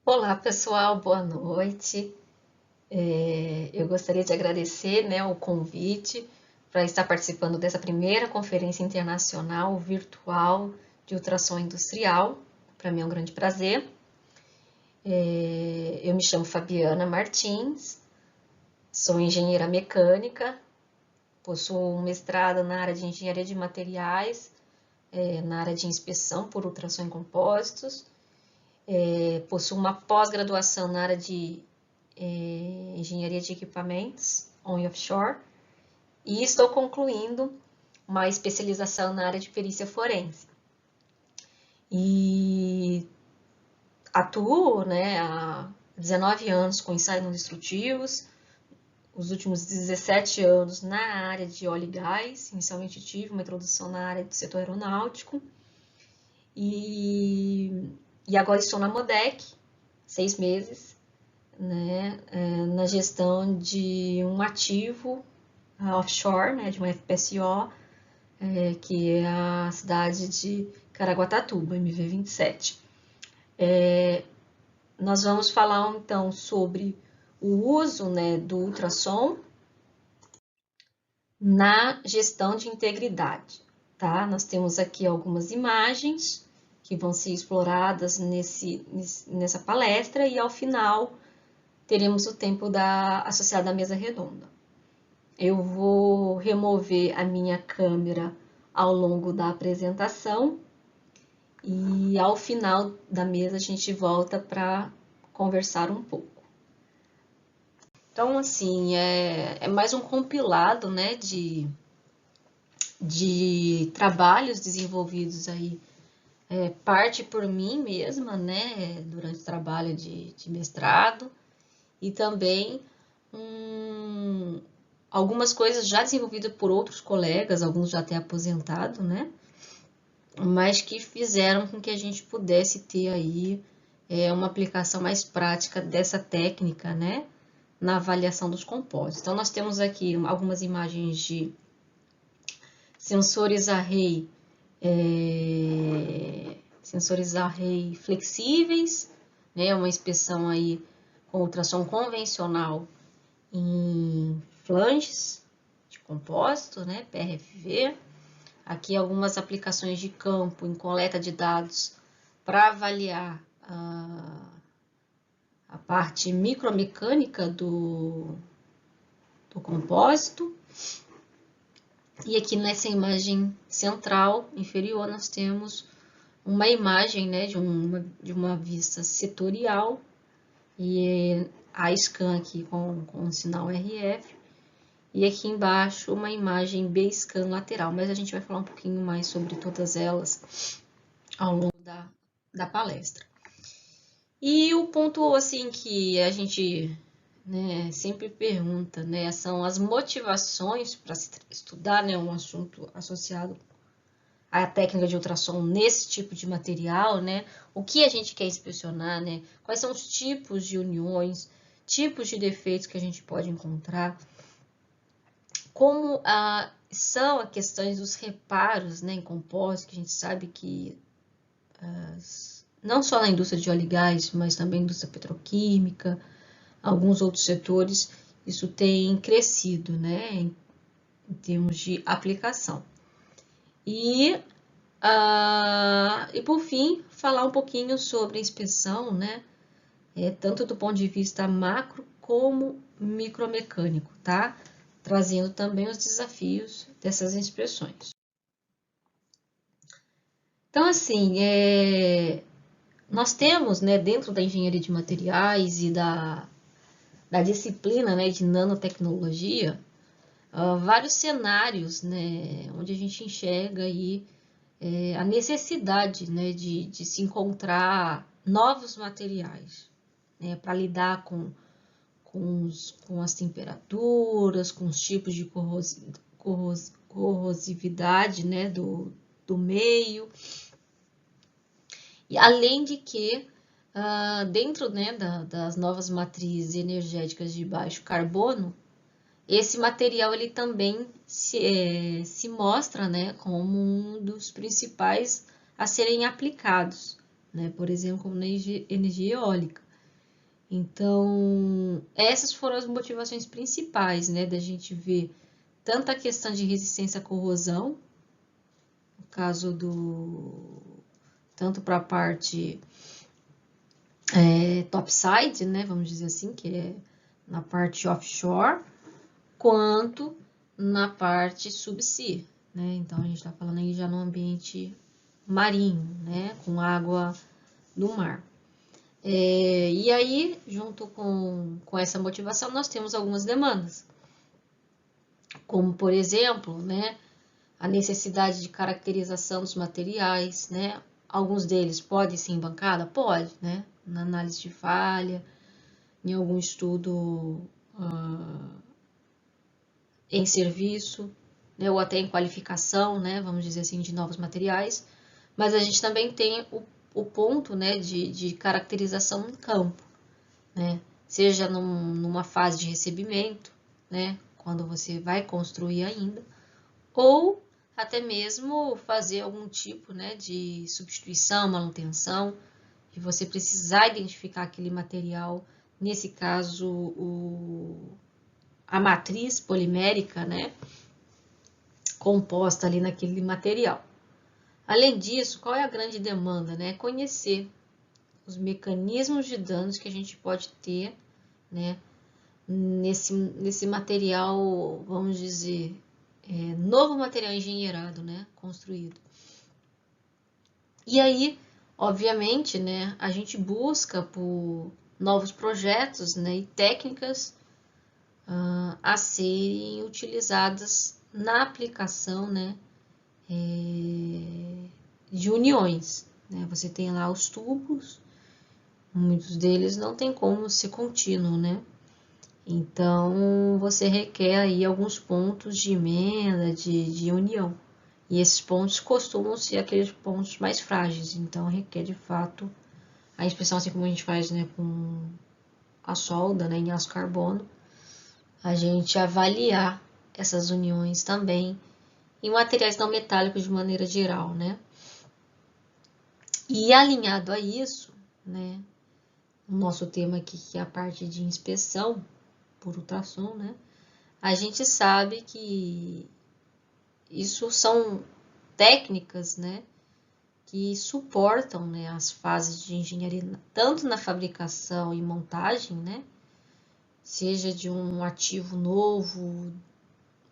Olá, pessoal, boa noite. Eu gostaria de agradecer, né, o convite para estar participando dessa primeira conferência internacional virtual de ultrassom industrial. Para mim é um grande prazer. Eu me chamo Fabiana Martins, sou engenheira mecânica, possuo um mestrado na área de engenharia de materiais, na área de inspeção por ultrassom em compósitos. Possuo uma pós-graduação na área de engenharia de equipamentos on e offshore e estou concluindo uma especialização na área de perícia forense. E atuo, né, há 19 anos com ensaios não destrutivos, os últimos 17 anos na área de óleo e gás. Inicialmente tive uma introdução na área do setor aeronáutico e agora estou na MODEC, 6 meses, né, na gestão de um ativo offshore, né, de uma FPSO, que é a cidade de Caraguatatuba, MV-27. Nós vamos falar então sobre o uso, né, do ultrassom na gestão de integridade. Tá? Nós temos aqui algumas imagens que vão ser exploradas nessa palestra e ao final teremos o tempo associado à mesa redonda. Eu vou remover a minha câmera ao longo da apresentação e ao final da mesa a gente volta para conversar um pouco. Então, assim, é mais um compilado, né, de trabalhos desenvolvidos aí, parte por mim mesma, né, durante o trabalho de mestrado, e também algumas coisas já desenvolvidas por outros colegas, alguns já até aposentados, né? Mas que fizeram com que a gente pudesse ter aí uma aplicação mais prática dessa técnica, né? Na avaliação dos compósitos. Então, nós temos aqui algumas imagens de sensores array flexíveis, né? Uma inspeção aí com ultrassom convencional em flanges de compósito, né, PRFV. Aqui algumas aplicações de campo em coleta de dados para avaliar a parte micromecânica do compósito. E aqui nessa imagem central inferior nós temos uma imagem, né, de uma vista setorial e a scan aqui com o sinal RF, e aqui embaixo uma imagem B-scan lateral, mas a gente vai falar um pouquinho mais sobre todas elas ao longo da palestra. E o ponto assim que a gente, né, sempre pergunta, né, são as motivações para se estudar, né, um assunto associado à técnica de ultrassom nesse tipo de material, né? O que a gente quer inspecionar, né? Quais são os tipos de uniões, tipos de defeitos que a gente pode encontrar, como são as questões dos reparos, né, em compósito, que a gente sabe que não só na indústria de óleo e gás, mas também na indústria petroquímica, alguns outros setores, isso tem crescido, né, em termos de aplicação. E por fim, falar um pouquinho sobre a inspeção, né, tanto do ponto de vista macro como micromecânico, tá? Trazendo também os desafios dessas inspeções. Então, assim, nós temos, né, dentro da engenharia de materiais e da disciplina, né, de nanotecnologia, vários cenários, né, onde a gente enxerga aí a necessidade, né, de se encontrar novos materiais, né, para lidar com as temperaturas, com os tipos de corrosividade, né, do meio. E além de que, dentro, né, das novas matrizes energéticas de baixo carbono, esse material ele também se mostra, né, como um dos principais a serem aplicados, né, por exemplo, como na energia eólica. Então, essas foram as motivações principais, né, da gente ver tanto a questão de resistência à corrosão, no caso tanto para a parte topside, né, vamos dizer assim, que é na parte offshore, quanto na parte subsea, né? Então a gente está falando aí já no ambiente marinho, né, com água do mar. E aí, junto com essa motivação, nós temos algumas demandas, como por exemplo, né, a necessidade de caracterização dos materiais, né? Alguns deles podem ser em bancada? Pode, né? Na análise de falha, em algum estudo em serviço, né? Ou até em qualificação, né? Vamos dizer assim, de novos materiais. Mas a gente também tem o ponto, né, de caracterização em campo, né? Seja numa fase de recebimento, né? Quando você vai construir ainda, ou até mesmo fazer algum tipo, né, de substituição, manutenção, e você precisar identificar aquele material, nesse caso a matriz polimérica, né, composta ali naquele material. Além disso, qual é a grande demanda, né? Conhecer os mecanismos de danos que a gente pode ter, né, nesse material, vamos dizer, novo material engenheirado, né, construído. E aí, obviamente, né, a gente busca por novos projetos, né, e técnicas a serem utilizadas na aplicação, né, de uniões, né? Você tem lá os tubos, muitos deles não tem como ser contínuo, né? Então, você requer aí alguns pontos de emenda, de união. E esses pontos costumam ser aqueles pontos mais frágeis, então requer de fato a inspeção, assim como a gente faz, né, com a solda, né, em aço carbono, a gente avaliar essas uniões também em materiais não metálicos de maneira geral, né. E alinhado a isso, né, o nosso tema aqui, que é a parte de inspeção por ultrassom, né, a gente sabe que isso são técnicas, né, que suportam, né, as fases de engenharia, tanto na fabricação e montagem, né, seja de um ativo novo,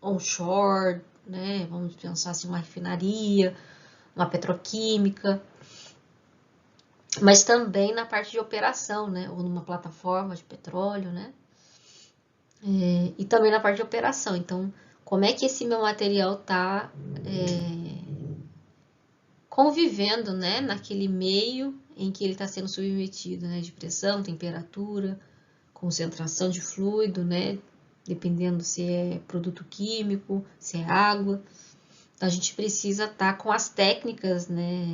onshore, né, vamos pensar assim, uma refinaria, uma petroquímica, mas também na parte de operação, né, ou numa plataforma de petróleo, né, e também na parte de operação. Então, como é que esse meu material está convivendo, né, naquele meio em que ele está sendo submetido, né, de pressão, temperatura, concentração de fluido, né, dependendo se é produto químico, se é água. Então, a gente precisa estar com as técnicas, né,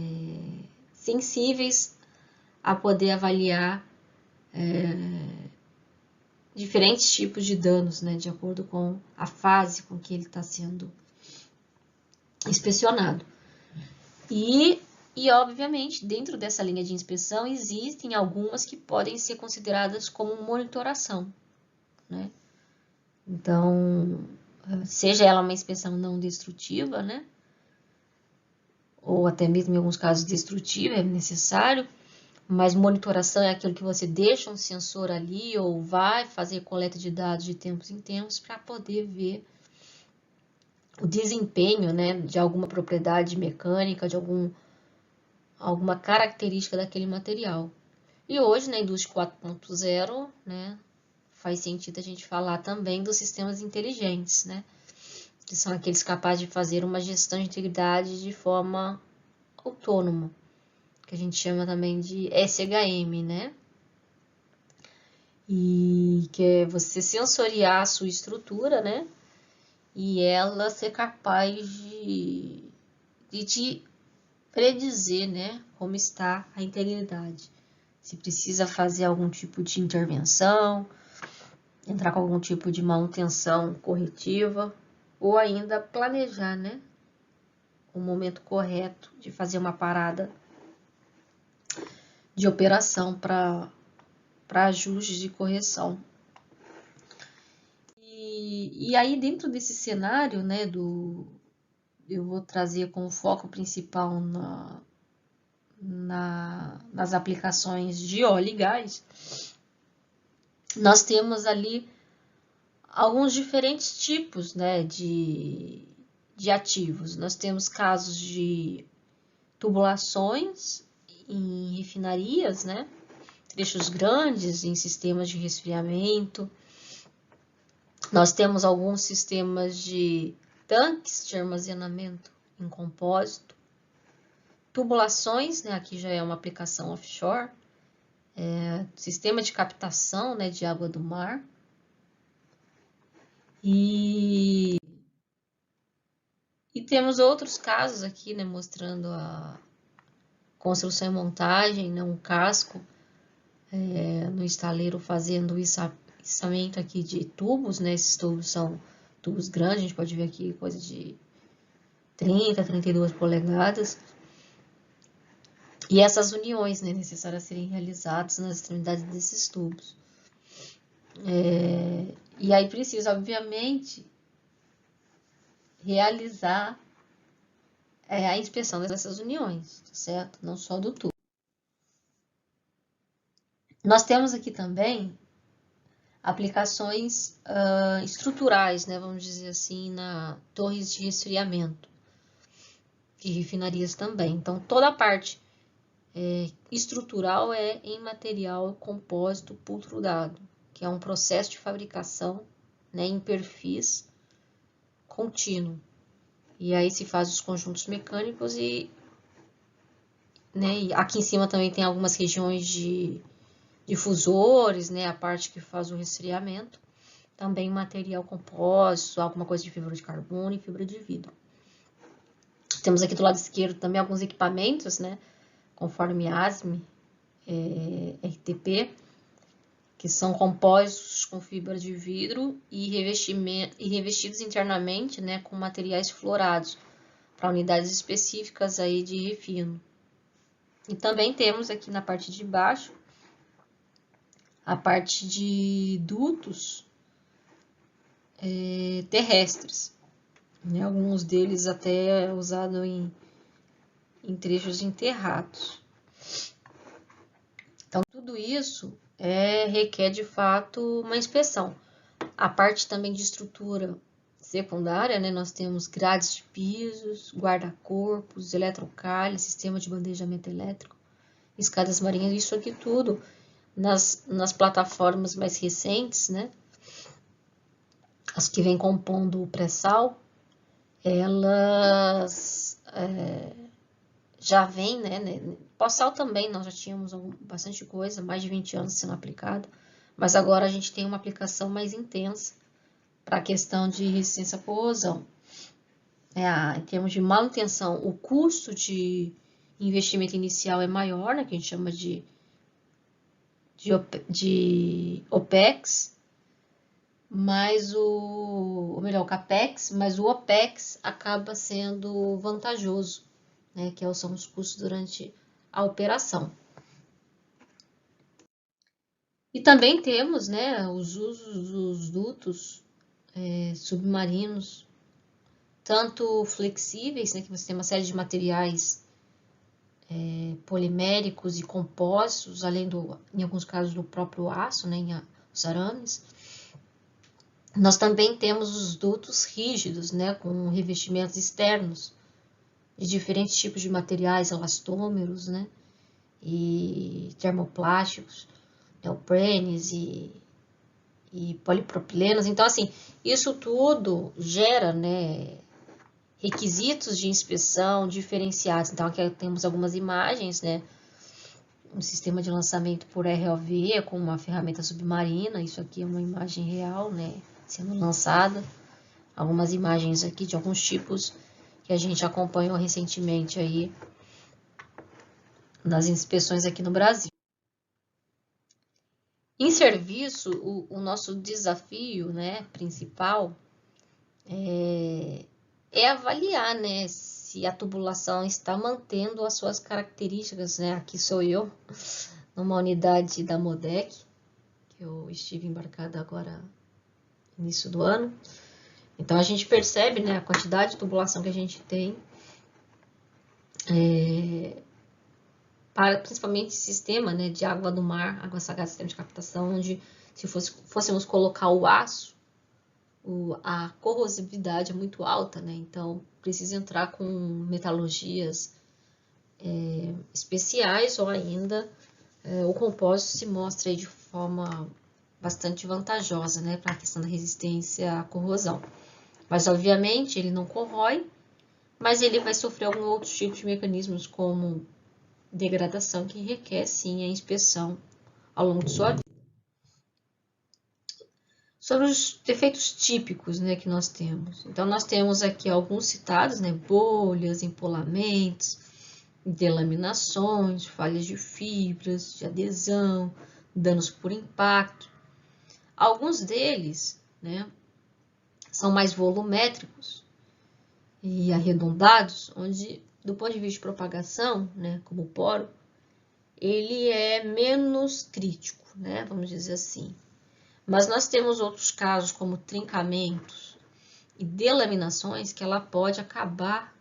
sensíveis a poder avaliar diferentes tipos de danos, né, de acordo com a fase com que ele está sendo inspecionado. E, obviamente, dentro dessa linha de inspeção, existem algumas que podem ser consideradas como monitoração, né? Então, seja ela uma inspeção não destrutiva, né? Ou até mesmo em alguns casos destrutiva, é necessário, mas monitoração é aquilo que você deixa um sensor ali ou vai fazer coleta de dados de tempos em tempos para poder ver o desempenho, né, de alguma propriedade mecânica, de alguma característica daquele material. E hoje, na indústria 4.0, né, faz sentido a gente falar também dos sistemas inteligentes, né, que são aqueles capazes de fazer uma gestão de integridade de forma autônoma, que a gente chama também de SHM, né, e que é você sensoriar a sua estrutura, né, e ela ser capaz de te predizer, né, como está a integridade. Se precisa fazer algum tipo de intervenção, entrar com algum tipo de manutenção corretiva, ou ainda planejar, né, o momento correto de fazer uma parada de operação para para ajustes e correção. E aí, dentro desse cenário, né, eu vou trazer como foco principal nas aplicações de óleo e gás, nós temos ali alguns diferentes tipos, né, de ativos. Nós temos casos de tubulações em refinarias, né, trechos grandes em sistemas de resfriamento. Nós temos alguns sistemas de tanques de armazenamento em compósito, tubulações, né, aqui já é uma aplicação offshore, sistema de captação, né, de água do mar. E temos outros casos aqui, né, mostrando a construção e montagem, né, um casco no estaleiro fazendo o içamento aqui de tubos, né, esses tubos são tubos grandes, a gente pode ver aqui coisa de 30, 32 polegadas. E essas uniões, né, necessárias a serem realizadas nas extremidades desses tubos. E aí precisa, obviamente, realizar a inspeção dessas uniões, certo? Não só do tubo. Nós temos aqui também aplicações estruturais, né, vamos dizer assim, na torres de resfriamento e refinarias também. Então, toda a parte estrutural é em material compósito pultrudado, que é um processo de fabricação, né, em perfis contínuo. E aí se faz os conjuntos mecânicos né, e aqui em cima também tem algumas regiões de difusores, né, a parte que faz o resfriamento. Também material compósito, alguma coisa de fibra de carbono e fibra de vidro. Temos aqui do lado esquerdo também alguns equipamentos, né, conforme ASME, RTP, que são compostos com fibra de vidro e revestidos internamente, né, com materiais fluorados, para unidades específicas aí de refino. E também temos aqui na parte de baixo a parte de dutos terrestres, né, alguns deles até usados em trechos enterrados. Então, tudo isso requer, de fato, uma inspeção. A parte também de estrutura secundária, né, nós temos grades de pisos, guarda-corpos, eletrocalhes, sistema de bandejamento elétrico, escadas marinhas, isso aqui tudo nas plataformas mais recentes, né, as que vêm compondo o pré-sal, elas já vêm, né, pós-sal também, nós já tínhamos bastante coisa, mais de 20 anos sendo aplicado, mas agora a gente tem uma aplicação mais intensa para a questão de resistência à corrosão. Em termos de manutenção, o custo de investimento inicial é maior, né, que a gente chama de OPEX, mas o CAPEX, mas o OPEX acaba sendo vantajoso, né, que são os custos durante a operação. E também temos, né, os usos dos dutos submarinos, tanto flexíveis, né, que você tem uma série de materiais poliméricos e compósitos, além em alguns casos, do próprio aço, né, os arames. Nós também temos os dutos rígidos, né, com revestimentos externos de diferentes tipos de materiais, elastômeros, né, e termoplásticos, neoprenes e polipropilenos. Então, assim, isso tudo gera, né, requisitos de inspeção diferenciados. Então, aqui temos algumas imagens, né, um sistema de lançamento por ROV com uma ferramenta submarina. Isso aqui é uma imagem real, né, sendo lançada. Algumas imagens aqui de alguns tipos que a gente acompanhou recentemente aí nas inspeções aqui no Brasil. Em serviço, o nosso desafio, né, principal é avaliar, né, se a tubulação está mantendo as suas características, né? Aqui sou eu, numa unidade da MODEC, que eu estive embarcada agora no início do ano. Então a gente percebe, né, a quantidade de tubulação que a gente tem, para principalmente sistema, né, de água do mar, água salgada, sistema de captação, onde se fôssemos colocar o aço, a corrosividade é muito alta, né? Então precisa entrar com metalurgias especiais, ou ainda o compósito se mostra aí de forma bastante vantajosa, né, para a questão da resistência à corrosão. Mas obviamente ele não corrói, mas ele vai sofrer algum outro tipo de mecanismos como degradação, que requer sim a inspeção ao longo de sua vida. Sobre os defeitos típicos, né, que nós temos. Então, nós temos aqui alguns citados, né, bolhas, empolamentos, delaminações, falhas de fibras, de adesão, danos por impacto. Alguns deles, né, são mais volumétricos e arredondados, onde, do ponto de vista de propagação, né, como o poro, ele é menos crítico, né, vamos dizer assim. Mas nós temos outros casos, como trincamentos e delaminações, que ela pode acabar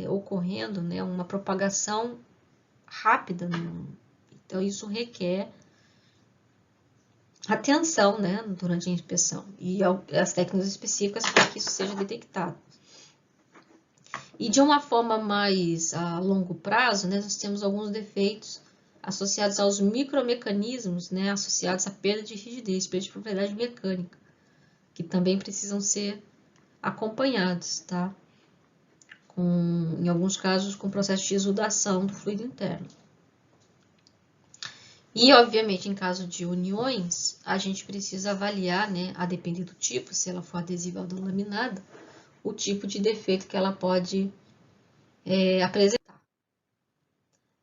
ocorrendo, né, uma propagação rápida. Então, isso requer atenção, né, durante a inspeção e as técnicas específicas para que isso seja detectado. E de uma forma mais a longo prazo, né, nós temos alguns defeitos associados aos micromecanismos, né, associados à perda de rigidez, perda de propriedade mecânica, que também precisam ser acompanhados, tá? Em alguns casos, com processo de exudação do fluido interno. E, obviamente, em caso de uniões, a gente precisa avaliar, né, a depender do tipo, se ela for adesiva ou laminada, o tipo de defeito que ela pode apresentar.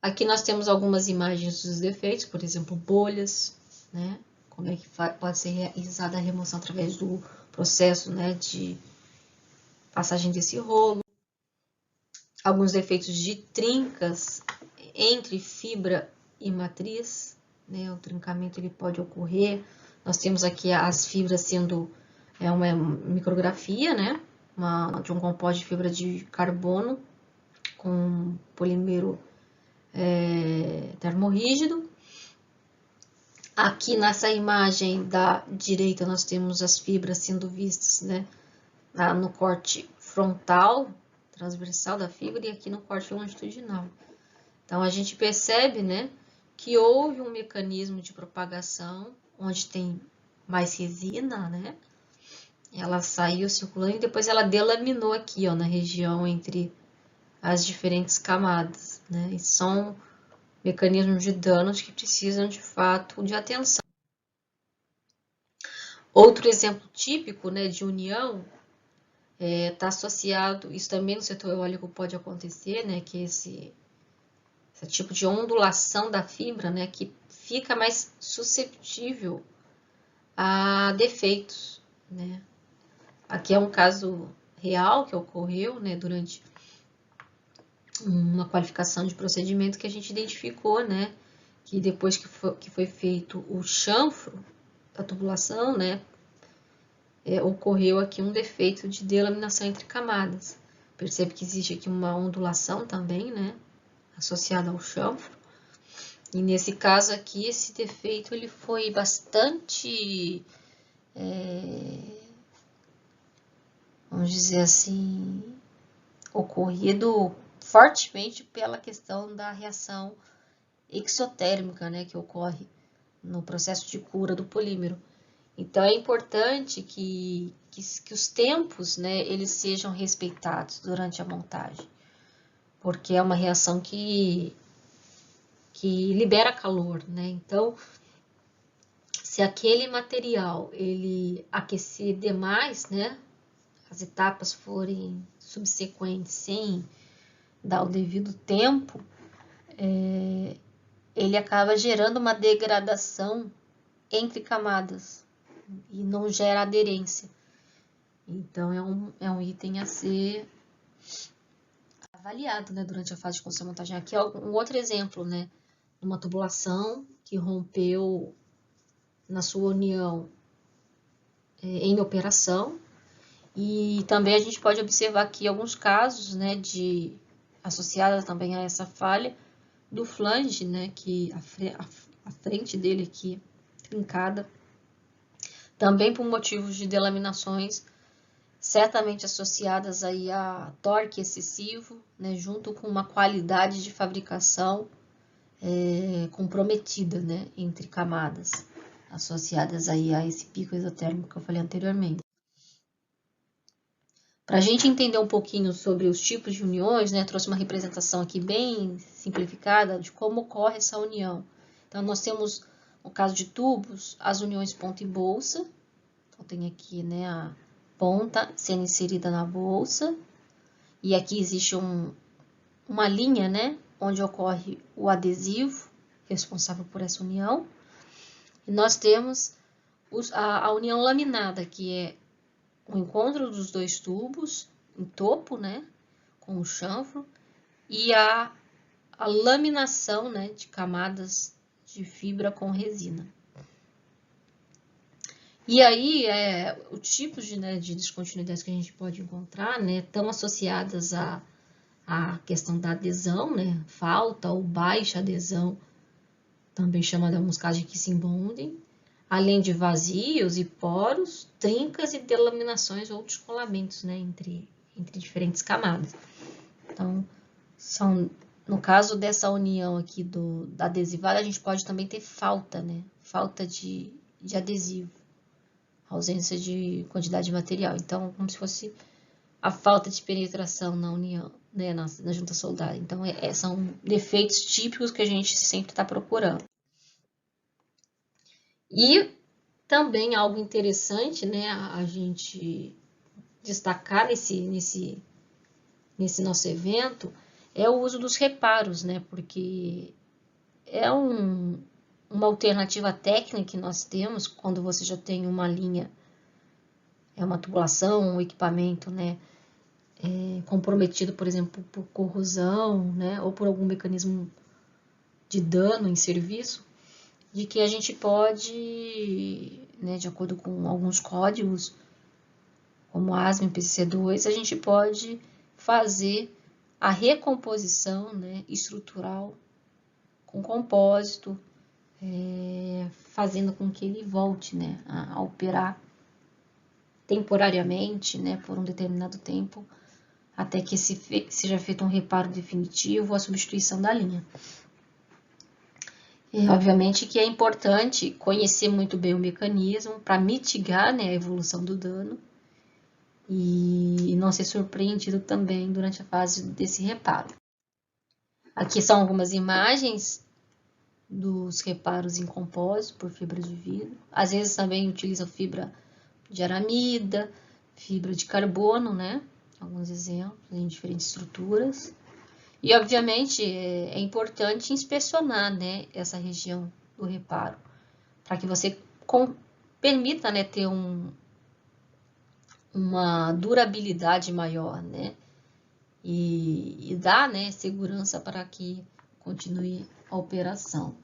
Aqui nós temos algumas imagens dos defeitos, por exemplo, bolhas, né? Como é que pode ser realizada a remoção através do processo, né, de passagem desse rolo. Alguns defeitos de trincas entre fibra e matriz, né? O trincamento ele pode ocorrer. Nós temos aqui as fibras sendo uma micrografia, né? De um composto de fibra de carbono com polímero termorrígido. Aqui nessa imagem da direita nós temos as fibras sendo vistas, né, no corte frontal, transversal da fibra, e aqui no corte longitudinal. Então a gente percebe, né, que houve um mecanismo de propagação onde tem mais resina, né? Ela saiu circulando e depois ela delaminou aqui, ó, na região entre as diferentes camadas, né? E são mecanismos de danos que precisam, de fato, de atenção. Outro exemplo típico, né, de união está associado, isso também no setor eólico pode acontecer, né, que esse tipo de ondulação da fibra, né, que fica mais suscetível a defeitos, né. Aqui é um caso real que ocorreu, né, durante uma qualificação de procedimento que a gente identificou, né, que depois que foi feito o chanfro da tubulação, né, ocorreu aqui um defeito de delaminação entre camadas. Percebe que existe aqui uma ondulação também, né, associada ao chanfro. E nesse caso aqui, esse defeito ele foi bastante, vamos dizer assim, ocorrido fortemente pela questão da reação exotérmica, né, que ocorre no processo de cura do polímero. Então, é importante que os tempos, né, eles sejam respeitados durante a montagem, porque é uma reação que libera calor, né? Então, se aquele material ele aquecer demais, né, as etapas forem subsequentes sem dar o devido tempo, ele acaba gerando uma degradação entre camadas e não gera aderência. Então, é um item a ser avaliado, né, durante a fase de construção e montagem. Aqui é um outro exemplo, né, uma tubulação que rompeu na sua união em operação. E também a gente pode observar aqui alguns casos, né, associados também a essa falha do flange, né, que a frente dele aqui trincada, também por motivos de delaminações certamente associadas aí a torque excessivo, né, junto com uma qualidade de fabricação comprometida, né, entre camadas, associadas aí a esse pico exotérmico que eu falei anteriormente. Para a gente entender um pouquinho sobre os tipos de uniões, né, trouxe uma representação aqui bem simplificada de como ocorre essa união. Então, nós temos, no caso de tubos, as uniões ponta e bolsa. Então, tem aqui, né, a ponta sendo inserida na bolsa. E aqui existe uma linha, né, onde ocorre o adesivo, responsável por essa união. E nós temos a união laminada, que é o encontro dos dois tubos em topo, né, com o chanfro, e a laminação, né, de camadas de fibra com resina. E aí, os tipos de descontinuidades que a gente pode encontrar, né, estão associadas à questão da adesão, né, falta ou baixa adesão, também chamada em alguns casos de kissing bonding, além de vazios e poros, trincas e delaminações ou descolamentos, né, entre diferentes camadas. Então, no caso dessa união aqui da adesivada, a gente pode também ter falta, né, falta de adesivo, ausência de quantidade de material. Então, como se fosse a falta de penetração na união, né, na junta soldada. Então, são defeitos típicos que a gente sempre está procurando. E também algo interessante, né, a gente destacar nesse nosso evento é o uso dos reparos, né, porque é uma alternativa técnica que nós temos quando você já tem uma linha, uma tubulação, um equipamento, né, comprometido, por exemplo, por corrosão, né, ou por algum mecanismo de dano em serviço, de que a gente pode, né, de acordo com alguns códigos, como ASME e PCC2, a gente pode fazer a recomposição, né, estrutural com compósito, fazendo com que ele volte, né, a operar temporariamente, né, por um determinado tempo, até que seja feito um reparo definitivo ou a substituição da linha. Obviamente que é importante conhecer muito bem o mecanismo para mitigar, né, a evolução do dano e não ser surpreendido também durante a fase desse reparo. Aqui são algumas imagens dos reparos em compósito por fibra de vidro. Às vezes também utilizam fibra de aramida, fibra de carbono, né? Alguns exemplos em diferentes estruturas. E, obviamente, é importante inspecionar, né, essa região do reparo, para que você permita, né, ter uma durabilidade maior, né, e dar, né, segurança para que continue a operação.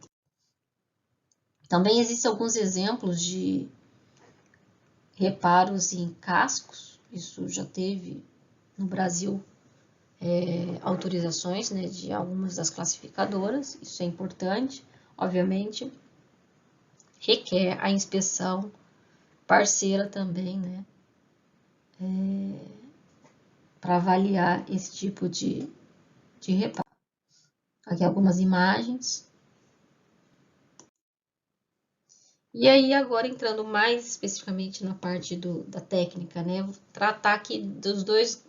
Também existem alguns exemplos de reparos em cascos, isso já teve no Brasil autorizações, né, de algumas das classificadoras, isso é importante, obviamente, requer a inspeção parceira também, né, para avaliar esse tipo de reparo. Aqui algumas imagens. E aí, agora entrando mais especificamente na parte da técnica, né, vou tratar aqui dos dois,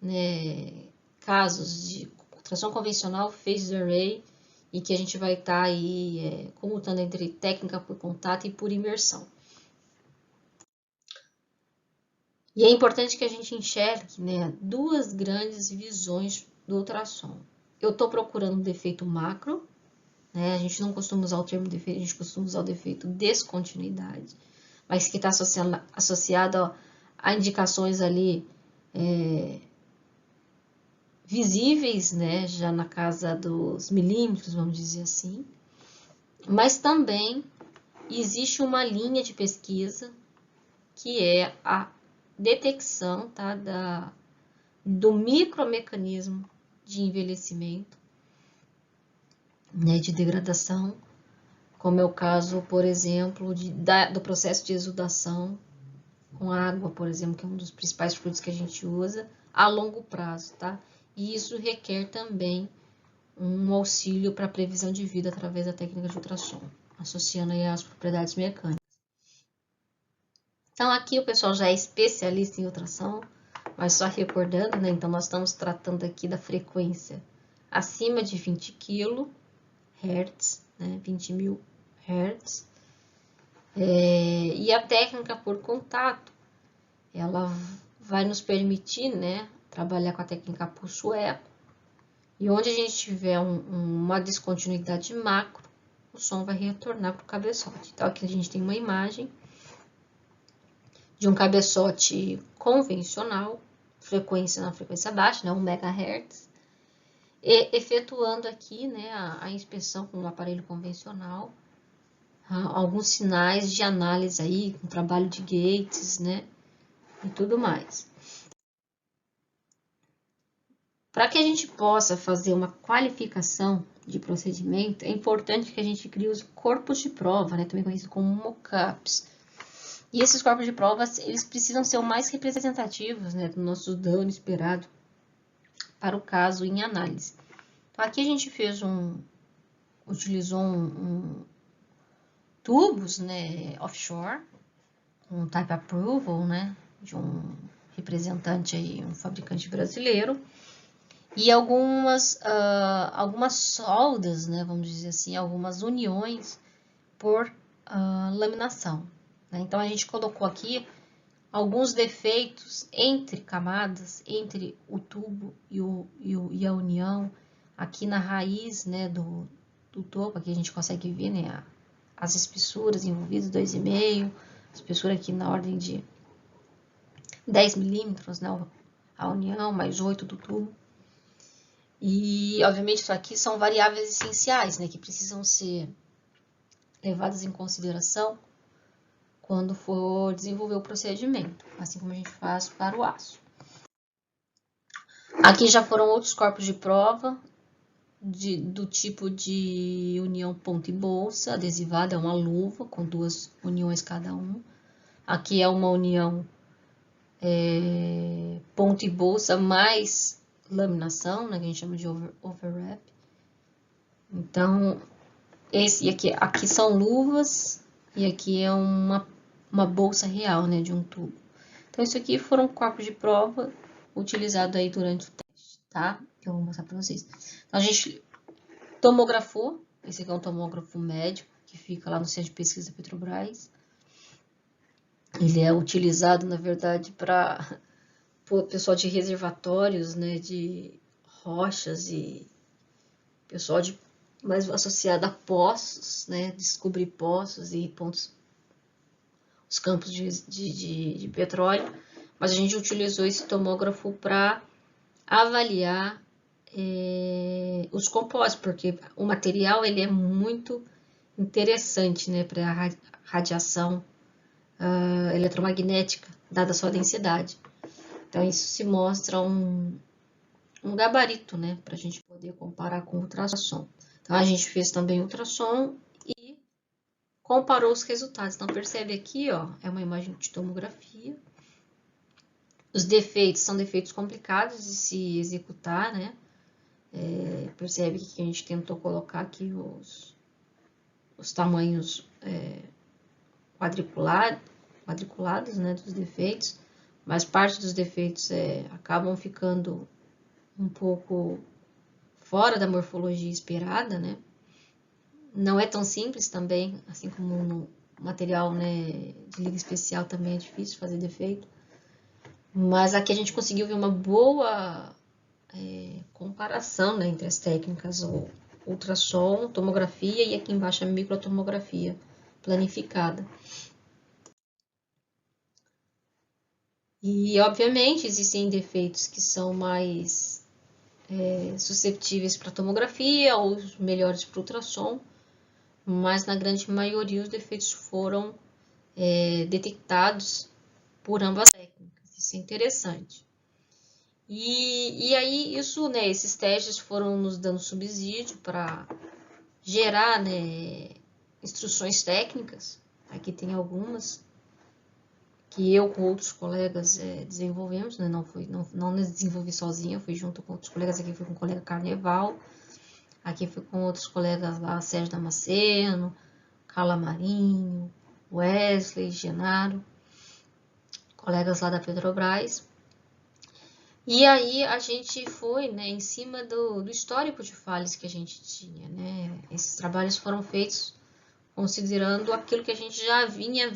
né, casos de tração convencional, phased array, e que a gente vai estar aí comutando entre técnica por contato e por imersão. E é importante que a gente enxergue, né, duas grandes visões do ultrassom. Eu estou procurando um defeito macro, né, a gente não costuma usar o termo defeito, a gente costuma usar o defeito descontinuidade, mas que está associado a indicações ali visíveis, né, já na casa dos milímetros, vamos dizer assim, mas também existe uma linha de pesquisa que é a detecção, tá, do micromecanismo de envelhecimento, né, de degradação, como é o caso, por exemplo, do processo de exudação com água, por exemplo, que é um dos principais fluidos que a gente usa a longo prazo, tá? E isso requer também um auxílio para a previsão de vida através da técnica de ultrassom, associando aí as propriedades mecânicas. Então, aqui o pessoal já é especialista em ultrassom, mas só recordando, né? Então, nós estamos tratando aqui da frequência acima de 20 kHz, né? 20.000 Hz. E a técnica por contato, ela vai nos permitir, né, trabalhar com a técnica pulso-eco. E onde a gente tiver uma descontinuidade macro, o som vai retornar para o cabeçote. Então, aqui a gente tem uma imagem de um cabeçote convencional, na frequência baixa, né, 1 MHz, e efetuando aqui, né, a inspeção com um aparelho convencional, alguns sinais de análise aí, com trabalho de gates, né, e tudo mais. Para que a gente possa fazer uma qualificação de procedimento, é importante que a gente crie os corpos de prova, né, também conhecido como mockups. E esses corpos de provas, eles precisam ser o mais representativos, né, do nosso dano esperado para o caso em análise. Então, aqui a gente utilizou tubos, né, offshore, um type approval, né, de um representante aí, um fabricante brasileiro, e algumas soldas, né, vamos dizer assim, algumas uniões por laminação. Né? Então, a gente colocou aqui alguns defeitos entre camadas, entre o tubo e a união, aqui na raiz, né, do topo, aqui a gente consegue ver, né, as espessuras envolvidas, 2,5, espessura aqui na ordem de 10 milímetros, né, a união, mais 8 do tubo. E, obviamente, isso aqui são variáveis essenciais, né, que precisam ser levadas em consideração quando for desenvolver o procedimento, assim como a gente faz para o aço. Aqui já foram outros corpos de prova do tipo de união ponta e bolsa, adesivada, é uma luva com 2 uniões cada um. Aqui é uma união ponta e bolsa mais laminação, né, que a gente chama de overwrap. Então, aqui são luvas e aqui é uma bolsa real, né, de um tubo. Então, isso aqui foram corpos de prova utilizados aí durante o teste, tá? Eu vou mostrar para vocês. Então, a gente tomografou, esse aqui é um tomógrafo médico, que fica lá no Centro de Pesquisa da Petrobras. Ele é utilizado, na verdade, para o pessoal de reservatórios, né, de rochas e pessoal mais associado a poços, né, descobrir poços e pontos, os campos de petróleo. Mas a gente utilizou esse tomógrafo para avaliar os compósitos, porque o material ele é muito interessante, né, para a radiação eletromagnética, dada a sua densidade. Então, isso se mostra um gabarito, né, para a gente poder comparar com o ultrassom. Então, a gente fez também ultrassom e comparou os resultados. Então, percebe aqui, ó, é uma imagem de tomografia. Os defeitos são defeitos complicados de se executar, né? Percebe que a gente tentou colocar aqui os tamanhos quadriculados, né, dos defeitos, mas parte dos defeitos acabam ficando um pouco fora da morfologia esperada, né? Não é tão simples também, assim como no material, né, de liga especial também é difícil fazer defeito. Mas aqui a gente conseguiu ver uma boa comparação, né, entre as técnicas, o ultrassom, tomografia e aqui embaixo a microtomografia planificada. E, obviamente, existem defeitos que são mais susceptíveis para tomografia ou melhores para ultrassom, mas na grande maioria os defeitos foram detectados por ambas as técnicas. Isso é interessante. E aí isso, né, esses testes foram nos dando subsídio para gerar, né, instruções técnicas. Aqui tem algumas que eu com outros colegas desenvolvemos, né? Não desenvolvi sozinha, fui junto com outros colegas. Aqui fui com o colega Carneval, aqui fui com outros colegas lá, Sérgio Damasceno, Carla Marinho, Wesley, Genaro, colegas lá da Petrobras. E aí a gente foi, né, em cima do histórico de falhas que a gente tinha, né? Esses trabalhos foram feitos considerando aquilo que a gente já vinha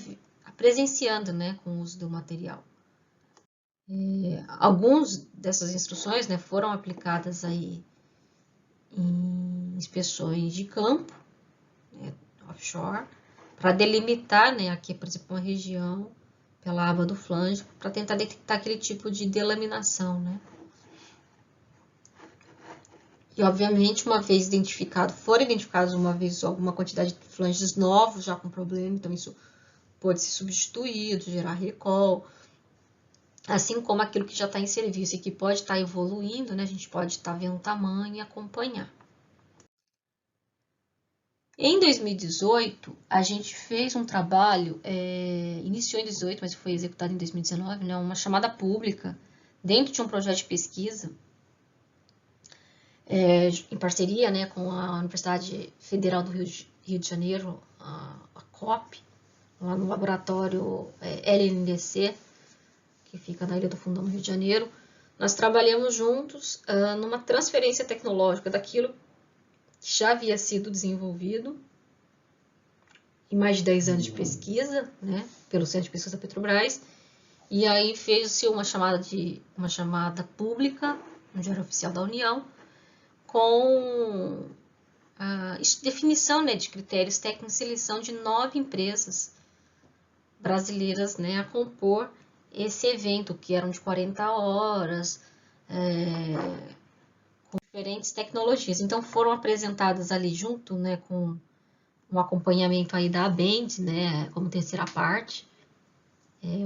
presenciando, né, com o uso do material. Algumas dessas instruções, né, foram aplicadas aí em inspeções de campo, né, offshore, para delimitar, né, aqui, por exemplo, uma região pela aba do flange, para tentar detectar aquele tipo de delaminação, né. E, obviamente, uma vez foram identificados uma vez alguma quantidade de flanges novos já com problema, então isso pode ser substituído, gerar recall, assim como aquilo que já está em serviço e que pode estar evoluindo, né? A gente pode estar vendo o tamanho e acompanhar. Em 2018, a gente fez um trabalho, iniciou em 2018, mas foi executado em 2019, né? Uma chamada pública dentro de um projeto de pesquisa, em parceria, né, com a Universidade Federal do Rio de Janeiro, a COP, lá no laboratório LNDC, que fica na Ilha do Fundão, no Rio de Janeiro. Nós trabalhamos juntos numa transferência tecnológica daquilo que já havia sido desenvolvido em mais de 10 anos de pesquisa, né, pelo Centro de Pesquisa da Petrobras, e aí fez-se uma chamada pública no Diário Oficial da União, com a definição, né, de critérios técnicos de seleção de 9 empresas brasileiras, né, a compor esse evento, que eram de 40 horas, com diferentes tecnologias. Então foram apresentadas ali junto, né, com um acompanhamento aí da ABEND, né, como terceira parte,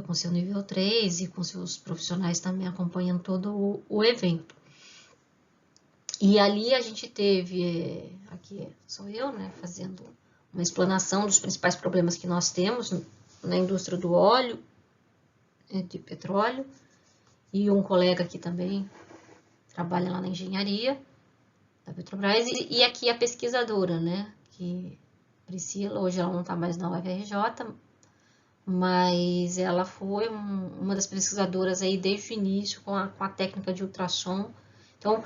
com seu nível 3 e com seus profissionais também acompanhando todo o evento. E ali a gente teve, aqui sou eu, né, fazendo uma explanação dos principais problemas que nós temos na indústria do óleo, de petróleo, e um colega aqui também trabalha lá na engenharia da Petrobras, e aqui a pesquisadora, né, que Priscila, hoje ela não está mais na UFRJ, mas ela foi uma das pesquisadoras aí desde o início com a técnica de ultrassom. Então,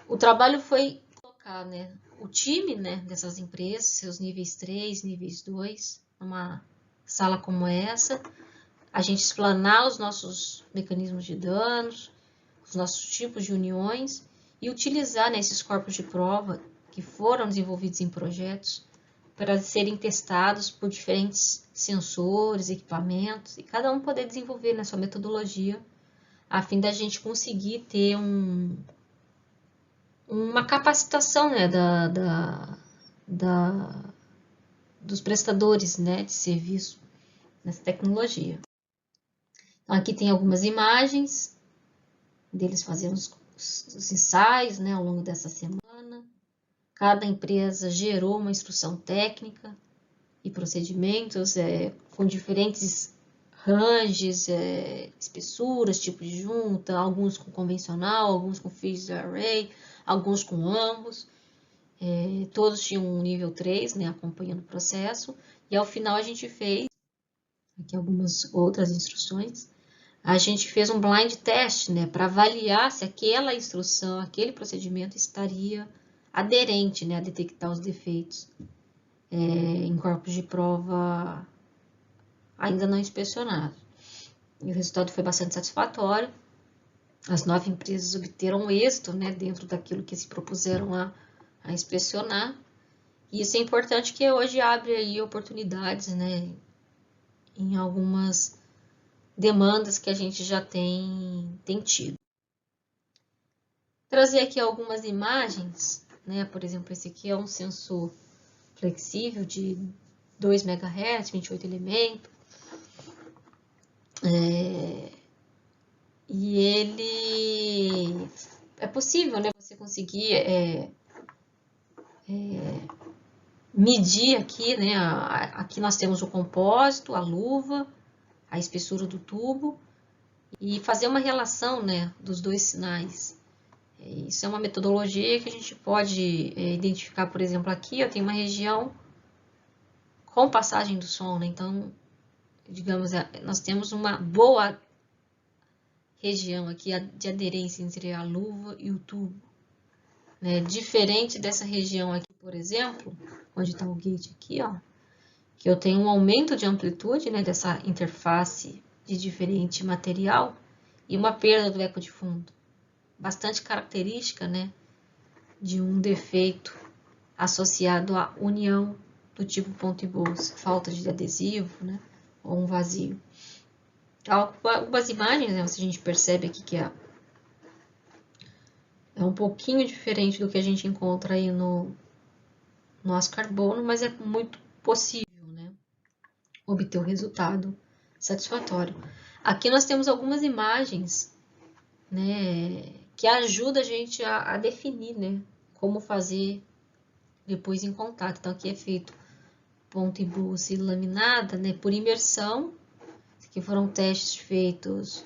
o trabalho foi colocar, né, o time, né, dessas empresas, seus níveis 3, níveis 2, numa sala como essa, a gente explanar os nossos mecanismos de danos, os nossos tipos de uniões e utilizar, né, esses corpos de prova que foram desenvolvidos em projetos para serem testados por diferentes sensores, equipamentos, e cada um poder desenvolver, né, sua metodologia, a fim da gente conseguir ter uma capacitação, né, dos prestadores, né, de serviço nessa tecnologia. Então, aqui tem algumas imagens deles fazendo os ensaios, né, ao longo dessa semana. Cada empresa gerou uma instrução técnica e procedimentos com diferentes ranges, espessuras, tipo de junta, alguns com convencional, alguns com phased array, alguns com ambos. Todos tinham um nível 3, né, acompanhando o processo. E ao final a gente fez, aqui algumas outras instruções, a gente fez um blind test, né, para avaliar se aquela instrução, aquele procedimento estaria aderente, né, a detectar os defeitos em corpos de prova ainda não inspecionados. E o resultado foi bastante satisfatório. As 9 empresas obteram êxito, né, dentro daquilo que se propuseram a inspecionar. E isso é importante, que hoje abre aí oportunidades, né, em algumas demandas que a gente já tem tido. Trazer aqui algumas imagens, né, por exemplo, esse aqui é um sensor flexível de 2 MHz, 28 elementos. E ele é possível, né, você conseguir medir aqui, né, aqui nós temos o compósito, a luva, a espessura do tubo e fazer uma relação, né, dos dois sinais. Isso é uma metodologia que a gente pode identificar, por exemplo, aqui eu tenho uma região com passagem do som, né, então, digamos, nós temos uma boa região aqui de aderência entre a luva e o tubo, né? Diferente dessa região aqui, por exemplo, onde está o gate aqui, ó, que eu tenho um aumento de amplitude, né, dessa interface de diferente material e uma perda do eco de fundo, bastante característica, né, de um defeito associado à união do tipo ponto e bolsa, falta de adesivo, né, ou um vazio. Algumas imagens, né, a gente percebe aqui que é um pouquinho diferente do que a gente encontra aí no aço carbono, mas é muito possível, né, obter o resultado satisfatório. Aqui nós temos algumas imagens, né, que ajudam a gente a definir, né, como fazer depois em contato. Então aqui é feito ponto e bolsa e laminada, né, por imersão, que foram testes feitos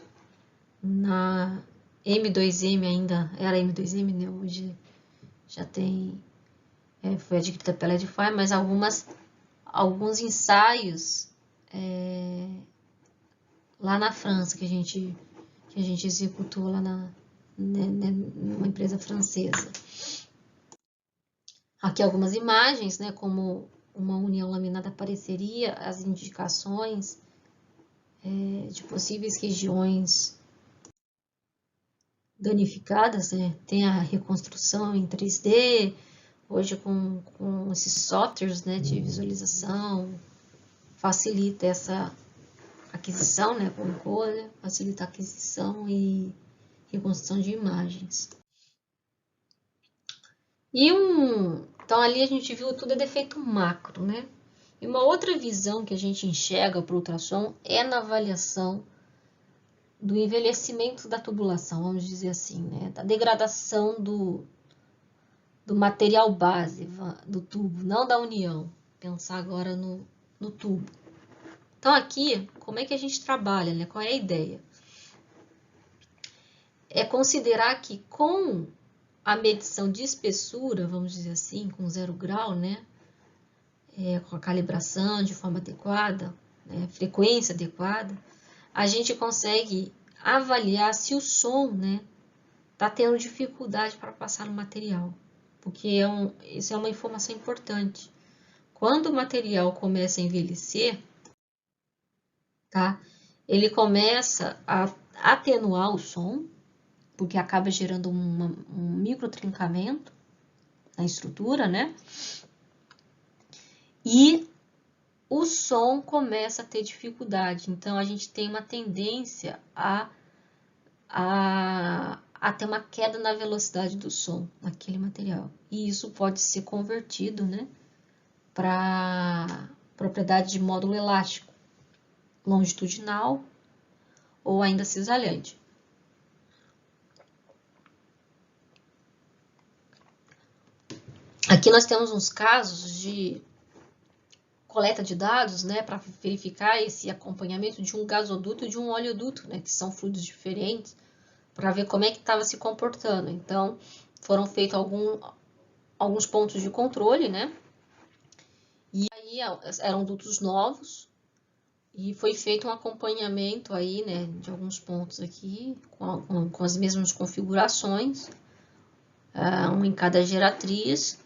na M2M, ainda era M2M, né, hoje já tem, foi adquirida pela Edify, mas alguns ensaios lá na França que a gente executou lá numa empresa francesa. Aqui algumas imagens, né, como uma união laminada apareceria, as indicações de possíveis regiões danificadas, né? Tem a reconstrução em 3D, hoje com esses softwares, né, de visualização, facilita essa aquisição, né, com encoder, facilita a aquisição e reconstrução de imagens. Então ali a gente viu tudo é defeito macro, né? E uma outra visão que a gente enxerga para o ultrassom é na avaliação do envelhecimento da tubulação, vamos dizer assim, né? Da degradação do material base do tubo, não da união. Pensar agora no tubo. Então aqui, como é que a gente trabalha, né? Qual é a ideia? É considerar que com a medição de espessura, vamos dizer assim, com 0 grau, né? Com a calibração de forma adequada, né? Frequência adequada, a gente consegue avaliar se o som, né, tá tendo dificuldade para passar no material, porque isso é uma informação importante. Quando o material começa a envelhecer, tá? Ele começa a atenuar o som, porque acaba gerando um microtrincamento na estrutura, né? E o som começa a ter dificuldade. Então, a gente tem uma tendência a ter uma queda na velocidade do som naquele material. E isso pode ser convertido, né, para propriedade de módulo elástico, longitudinal ou ainda cisalhante. Aqui nós temos uns casos de coleta de dados, né, para verificar esse acompanhamento de um gasoduto e de um oleoduto, né, que são fluidos diferentes, para ver como é que estava se comportando. Então, foram feitos alguns pontos de controle, né, e aí eram dutos novos, e foi feito um acompanhamento aí, né, de alguns pontos aqui, com as mesmas configurações, um em cada geratriz,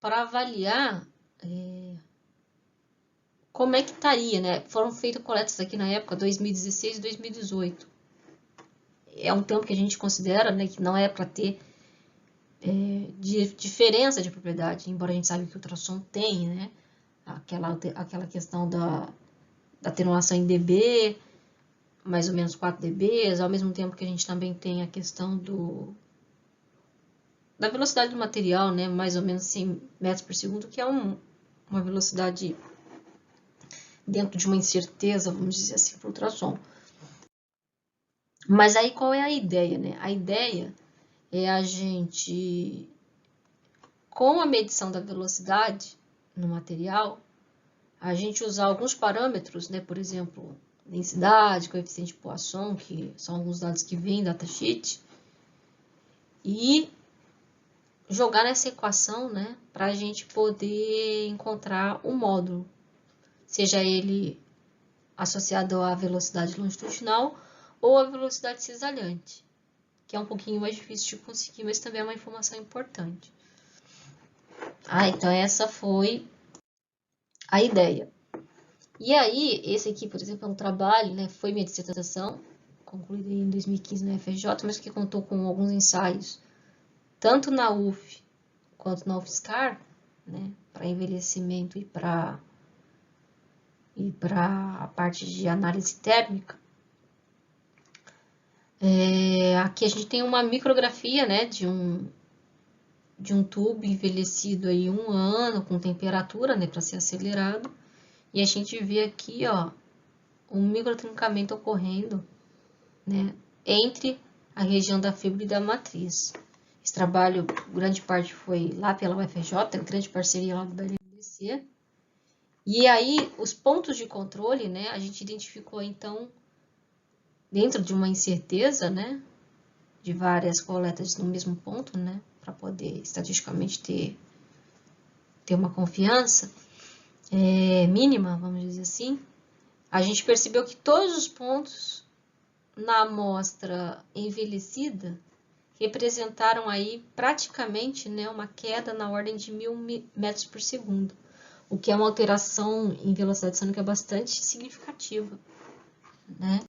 para avaliar como é que estaria, né? Foram feitas coletas aqui na época 2016 e 2018. É um tempo que a gente considera, né, que não é para ter diferença de propriedade, embora a gente saiba que o ultrassom tem, né? Aquela questão da atenuação em dB, mais ou menos 4 dB, ao mesmo tempo que a gente também tem a questão da velocidade do material, né, mais ou menos 100 metros por segundo, que é uma velocidade dentro de uma incerteza, vamos dizer assim, para o ultrassom. Mas aí qual é a ideia, né? A ideia é a gente, com a medição da velocidade no material, a gente usar alguns parâmetros, né? Por exemplo, densidade, coeficiente de Poisson, que são alguns dados que vêm da datasheet, e jogar nessa equação, né? Para a gente poder encontrar o módulo, seja ele associado à velocidade longitudinal ou à velocidade cisalhante, que é um pouquinho mais difícil de conseguir, mas também é uma informação importante. Então essa foi a ideia. E aí, esse aqui, por exemplo, é um trabalho, né, foi minha dissertação, concluída em 2015 na FRJ, mas que contou com alguns ensaios, tanto na UF quanto na UFSCar, né, para envelhecimento e para a parte de análise térmica. Aqui a gente tem uma micrografia, né, de um tubo envelhecido aí 1 ano, com temperatura, né, para ser acelerado. E a gente vê aqui, ó, um microtrincamento ocorrendo, né, entre a região da fibra e da matriz. Esse trabalho, grande parte foi lá pela UFRJ, grande parceria lá do BNDES. E aí, os pontos de controle, né, a gente identificou, então, dentro de uma incerteza, né, de várias coletas no mesmo ponto, né, para poder estatisticamente ter uma confiança mínima, vamos dizer assim, a gente percebeu que todos os pontos na amostra envelhecida representaram aí praticamente, né, uma queda na ordem de 1000 metros por segundo, o que é uma alteração em velocidade sônica bastante significativa, né,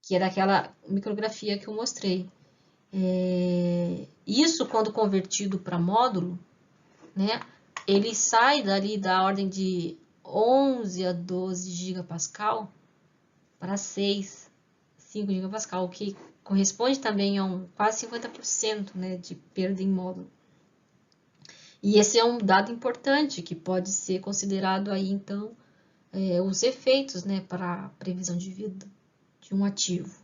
que é daquela micrografia que eu mostrei. Isso, quando convertido para módulo, né, ele sai dali da ordem de 11 a 12 gigapascal para 5 gigapascal, o que corresponde também a quase 50%, né, de perda em módulo. E esse é um dado importante que pode ser considerado aí, então, os efeitos, né, para a previsão de vida de um ativo.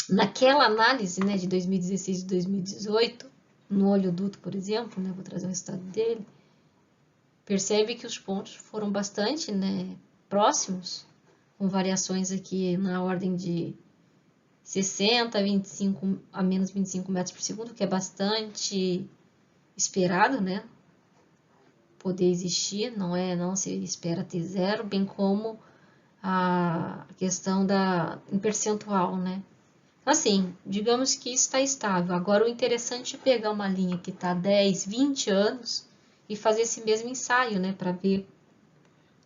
Naquela análise, né, de 2016 e 2018, no oleoduto, por exemplo, né, vou trazer o resultado dele, percebe que os pontos foram bastante, né, próximos, com variações aqui na ordem de 60 a menos 25 metros por segundo, que é bastante esperado, né, poder existir, não se espera ter zero, bem como a questão em percentual, né. Assim, digamos que está estável. Agora, o interessante é pegar uma linha que está 10, 20 anos e fazer esse mesmo ensaio, né, para ver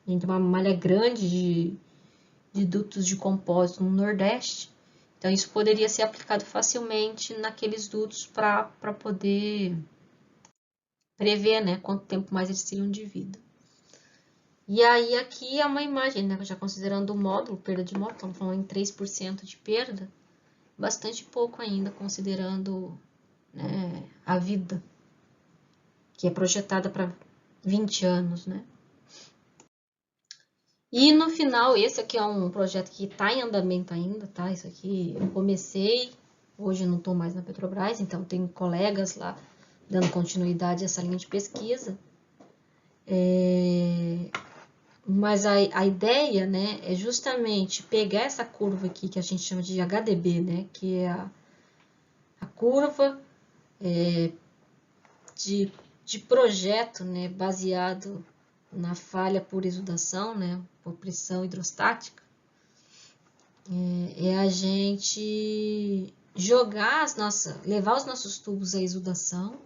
entre uma malha grande de dutos de compósito no Nordeste. Então, isso poderia ser aplicado facilmente naqueles dutos para poder prever, né, quanto tempo mais eles teriam de vida. E aí, aqui é uma imagem, né, já considerando o módulo, perda de módulo, estamos falando em 3% de perda, bastante pouco ainda, considerando, né, a vida, que é projetada para 20 anos, né. E no final, esse aqui é um projeto que está em andamento ainda, tá? Isso aqui eu comecei, hoje eu não estou mais na Petrobras, então tem colegas lá dando continuidade a essa linha de pesquisa. Mas a ideia, né, é justamente pegar essa curva aqui que a gente chama de HDB, né, que é a curva de projeto, né, baseado na falha por exudação, né, por pressão hidrostática, a gente levar os nossos tubos à exudação,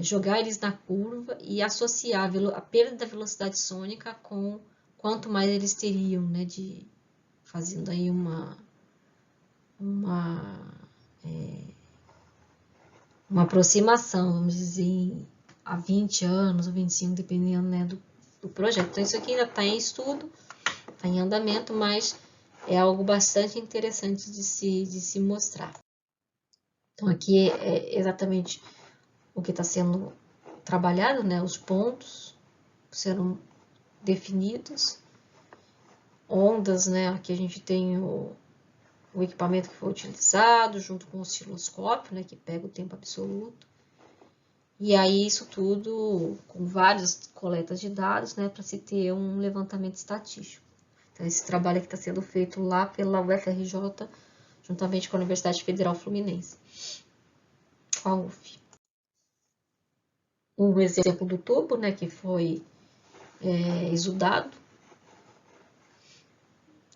jogar eles na curva e associar a perda da velocidade sônica com quanto mais eles teriam, né, fazendo aí uma aproximação, vamos dizer, há 20 anos ou 25, dependendo, né, do projeto. Então, isso aqui ainda está em estudo, está em andamento, mas é algo bastante interessante de se mostrar. Então, aqui é exatamente o que está sendo trabalhado, né? Os pontos serão definidos, ondas, né? Aqui a gente tem o equipamento que foi utilizado, junto com o osciloscópio, né? Que pega o tempo absoluto. E aí, isso tudo com várias coletas de dados, né? Para se ter um levantamento estatístico. Então, esse trabalho que está sendo feito lá pela UFRJ, juntamente com a Universidade Federal Fluminense, com a UF. Um exemplo do tubo, né, que foi exudado.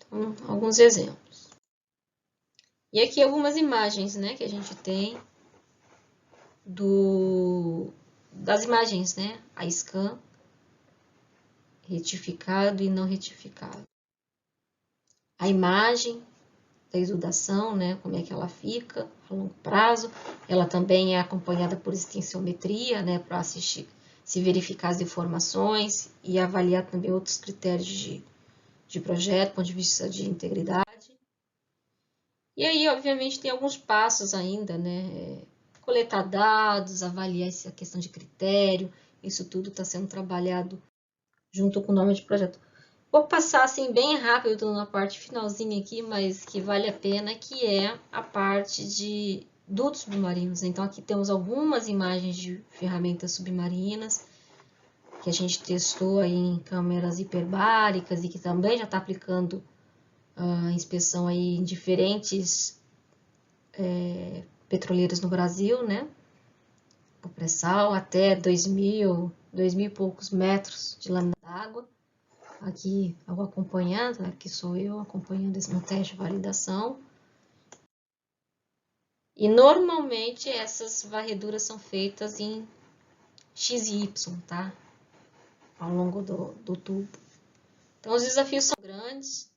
Então, alguns exemplos. E aqui algumas imagens, né, que a gente tem das imagens, né, a scan, retificado e não retificado. A imagem da exudação, né, como é que ela fica a longo prazo. Ela também é acompanhada por extensiometria, né, para assistir, se verificar as deformações e avaliar também outros critérios de projeto, do ponto de vista de integridade. E aí, obviamente, tem alguns passos ainda, né? Coletar dados, avaliar essa questão de critério, isso tudo está sendo trabalhado junto com o nome de projeto. Vou passar assim bem rápido na parte finalzinha aqui, mas que vale a pena, que é a parte de dutos submarinos. Então aqui temos algumas imagens de ferramentas submarinas que a gente testou aí em câmeras hiperbáricas e que também já está aplicando a inspeção aí em diferentes petroleiras no Brasil, né? O pré-sal até 2.000 e poucos metros de lâmina d'água. Aqui eu vou acompanhando, aqui sou eu acompanhando esse teste de validação. E normalmente essas varreduras são feitas em XY, tá? Ao longo do tubo. Então os desafios são grandes,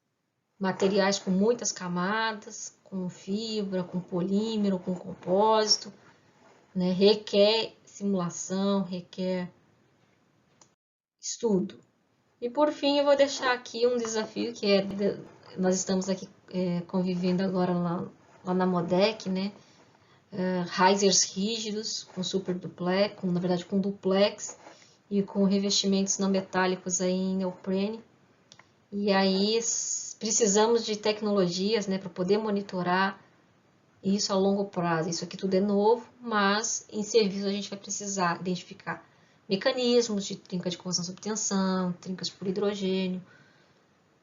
materiais com muitas camadas, com fibra, com polímero, com compósito, né? Requer simulação, requer estudo. E por fim, eu vou deixar aqui um desafio que é, nós estamos aqui convivendo agora lá na MODEC, né? Risers rígidos, com super duplex, na verdade com duplex e com revestimentos não metálicos aí em neoprene. E aí precisamos de tecnologias, né, para poder monitorar isso a longo prazo. Isso aqui tudo é novo, mas em serviço a gente vai precisar identificar mecanismos de trinca de corrosão sob tensão, trincas por hidrogênio,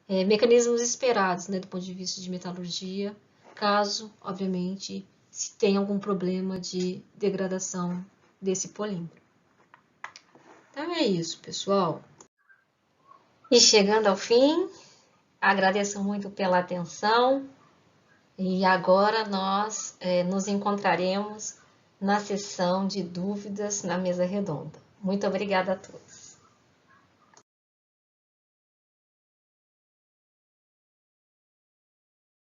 mecanismos esperados, né, do ponto de vista de metalurgia, caso, obviamente, se tenha algum problema de degradação desse polímero. Então é isso, pessoal. E chegando ao fim, agradeço muito pela atenção e agora nós nos encontraremos na sessão de dúvidas na mesa redonda. Muito obrigada a todos.